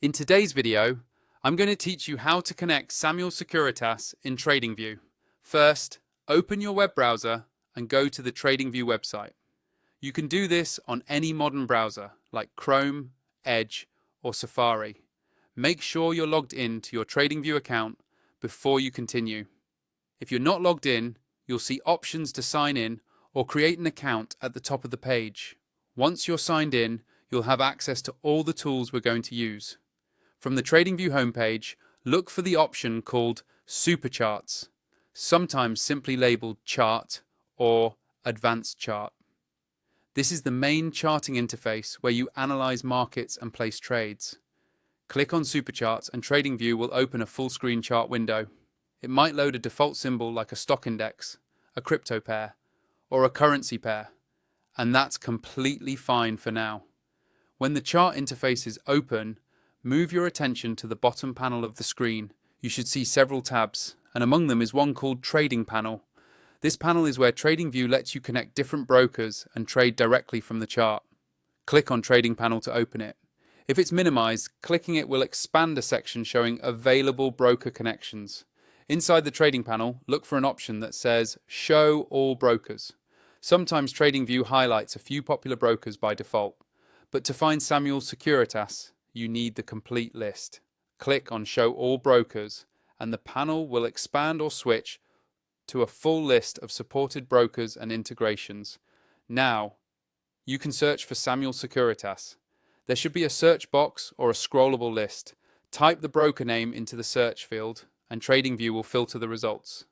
In today's video, I'm going to teach you how to connect Samuel Sekuritas in Tradingview. First, open your web browser and go to the Tradingview website. You can do this on any modern browser like Chrome, Edge, or Safari. Make sure you're logged in to your Tradingview account before you continue. If you're not logged in, you'll see options to sign in or create an account at the top of the page. Once you're signed in, you'll have access to all the tools we're going to use. From the Tradingview homepage, look for the option called Supercharts, sometimes simply labeled Chart or Advanced Chart. This is the main charting interface where you analyze markets and place trades. Click on Supercharts and Tradingview will open a full screen chart window. It might load a default symbol like a stock index, a crypto pair, or a currency pair, and that's completely fine for now. When the chart interface is open, move your attention to the bottom panel of the screen. You should see several tabs, and among them is one called Trading Panel. This panel is where Tradingview lets you connect different brokers and trade directly from the chart. Click on Trading Panel to open it. If it's minimized, clicking it will expand a section showing available broker connections. Inside the Trading Panel, look for an option that says Show All Brokers. Sometimes Tradingview highlights a few popular brokers by default, but to find Samuel Sekuritas, you need the complete list. Click on Show All Brokers and the panel will expand or switch to a full list of supported brokers and integrations. Now, you can search for Samuel Sekuritas. There should be a search box or a scrollable list. Type the broker name into the search field and Tradingview will filter the results.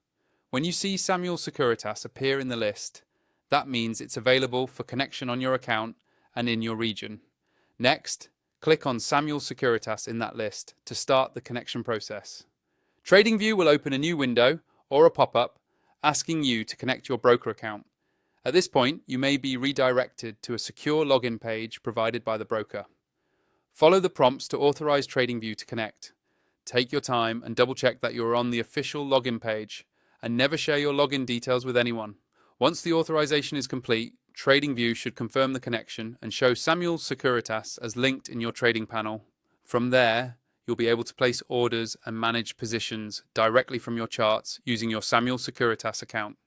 When you see Samuel Sekuritas appear in the list, that means it's available for connection on your account and in your region. Next, click on Samuel Sekuritas in that list to start the connection process. Tradingview will open a new window or a pop-up asking you to connect your broker account. At this point, you may be redirected to a secure login page provided by the broker. Follow the prompts to authorize Tradingview to connect. Take your time and double-check that you are on the official login page and never share your login details with anyone. Once the authorization is complete, Tradingview should confirm the connection and show Samuel Sekuritas as linked in your trading panel. From there, you'll be able to place orders and manage positions directly from your charts using your Samuel Sekuritas account.